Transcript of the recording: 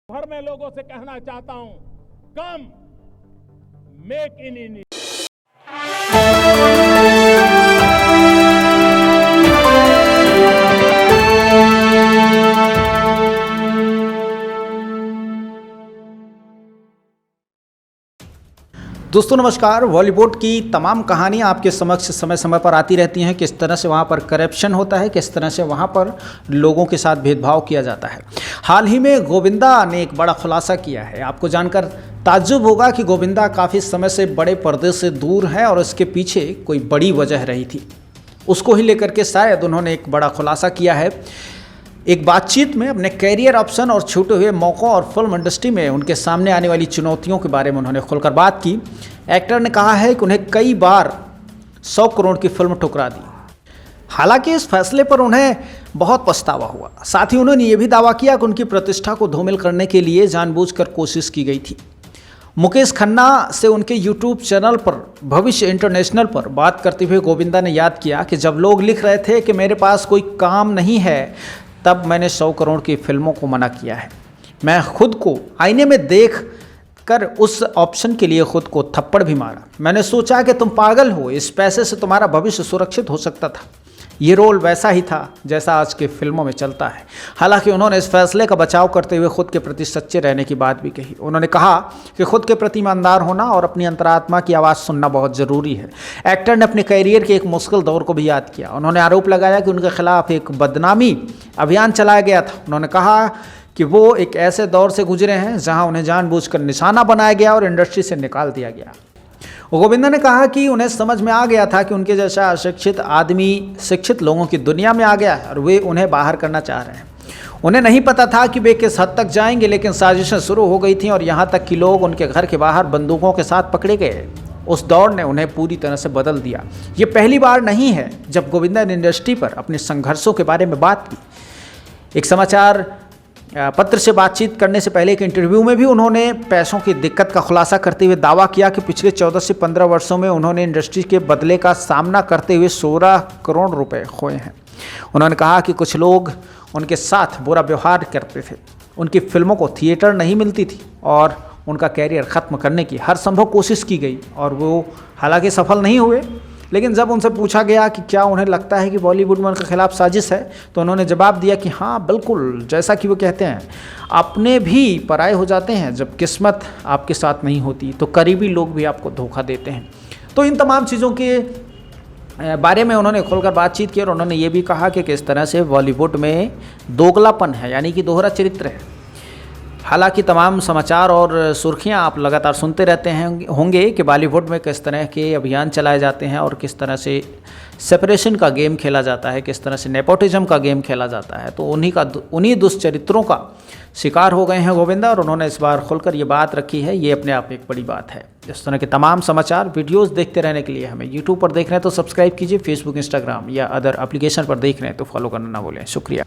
भर में लोगों से कहना चाहता हूं, कम मेक इन इंडिया। दोस्तों नमस्कार। बॉलीवुड की तमाम कहानियाँ आपके समक्ष समय समय पर आती रहती हैं। किस तरह से वहाँ पर करप्शन होता है, किस तरह से वहाँ पर लोगों के साथ भेदभाव किया जाता है। हाल ही में गोविंदा ने एक बड़ा खुलासा किया है। आपको जानकर ताज्जुब होगा कि गोविंदा काफ़ी समय से बड़े पर्दे से दूर हैं और इसके पीछे कोई बड़ी वजह रही थी। उसको ही लेकर के शायद उन्होंने एक बड़ा खुलासा किया है। एक बातचीत में अपने कैरियर ऑप्शन और छूटे हुए मौक़ों और फिल्म इंडस्ट्री में उनके सामने आने वाली चुनौतियों के बारे में उन्होंने खुलकर बात की। एक्टर ने कहा है कि उन्हें कई बार 100 करोड़ की फिल्म ठुकरा दी। हालांकि इस फैसले पर उन्हें बहुत पछतावा हुआ। साथ ही उन्होंने ये भी दावा किया कि उनकी प्रतिष्ठा को धूमिल करने के लिए जानबूझकर कोशिश की गई थी। मुकेश खन्ना से उनके यूट्यूब चैनल पर भविष्य इंटरनेशनल पर बात करते हुए गोविंदा ने याद किया कि जब लोग लिख रहे थे कि मेरे पास कोई काम नहीं है, तब मैंने 100 करोड़ की फिल्मों को मना किया है। मैं खुद को आईने में देख कर उस ऑप्शन के लिए खुद को थप्पड़ भी मारा। मैंने सोचा कि तुम पागल हो, इस पैसे से तुम्हारा भविष्य सुरक्षित हो सकता था। ये रोल वैसा ही था जैसा आज के फिल्मों में चलता है। हालांकि उन्होंने इस फैसले का बचाव करते हुए खुद के प्रति सच्चे रहने की बात भी कही। उन्होंने कहा कि खुद के प्रति ईमानदार होना और अपनी अंतरात्मा की आवाज़ सुनना बहुत ज़रूरी है। एक्टर ने अपने करियर के एक मुश्किल दौर को भी याद किया। उन्होंने आरोप लगाया कि उनके खिलाफ एक बदनामी अभियान चलाया गया था। उन्होंने कहा कि वो एक ऐसे दौर से गुजरे हैं जहां उन्हें जानबूझकर निशाना बनाया गया और इंडस्ट्री से निकाल दिया गया। गोविंदा ने कहा कि उन्हें समझ में आ गया था कि उनके जैसा अशिक्षित आदमी शिक्षित लोगों की दुनिया में आ गया है और वे उन्हें बाहर करना चाह रहे हैं। उन्हें नहीं पता था कि वे किस हद तक जाएंगे, लेकिन साजिशें शुरू हो गई थीं और यहाँ तक कि लोग उनके घर के बाहर बंदूकों के साथ पकड़े गए। उस दौर ने उन्हें पूरी तरह से बदल दिया। ये पहली बार नहीं है जब गोविंदा ने इंडस्ट्री पर अपने संघर्षों के बारे में बात की। एक समाचार पत्र से बातचीत करने से पहले एक इंटरव्यू में भी उन्होंने पैसों की दिक्कत का खुलासा करते हुए दावा किया कि पिछले 14 से 15 वर्षों में उन्होंने इंडस्ट्री के बदले का सामना करते हुए 16 करोड़ रुपए खोए हैं। उन्होंने कहा कि कुछ लोग उनके साथ बुरा व्यवहार करते थे, उनकी फिल्मों को थिएटर नहीं मिलती थी और उनका कैरियर ख़त्म करने की हर संभव कोशिश की गई और वो हालांकि सफल नहीं हुए। लेकिन जब उनसे पूछा गया कि क्या उन्हें लगता है कि बॉलीवुड में उनके खिलाफ साजिश है, तो उन्होंने जवाब दिया कि हाँ बिल्कुल, जैसा कि वो कहते हैं, अपने भी पराये हो जाते हैं। जब किस्मत आपके साथ नहीं होती तो करीबी लोग भी आपको धोखा देते हैं। तो इन तमाम चीज़ों के बारे में उन्होंने खोलकर बातचीत की और उन्होंने ये भी कहा कि किस तरह से बॉलीवुड में दोगलापन है, यानी कि दोहरा चरित्र है। हालांकि तमाम समाचार और सुर्खियां आप लगातार सुनते रहते हैं होंगे कि बॉलीवुड में किस तरह के अभियान चलाए जाते हैं और किस तरह से सेपरेशन का गेम खेला जाता है, किस तरह से नेपोटिज्म का गेम खेला जाता है। तो उन्हीं दुष्चरित्रों का शिकार हो गए हैं गोविंदा और उन्होंने इस बार खुलकर ये बात रखी है। ये अपने आप एक बड़ी बात है। इस तरह के तमाम समाचार वीडियोस देखते रहने के लिए हमें यूट्यूब पर देख रहे हैं तो सब्सक्राइब कीजिए, फेसबुक इंस्टाग्राम या अदर एप्लीकेशन पर देख रहे हैं तो फॉलो करना ना भूलें। शुक्रिया।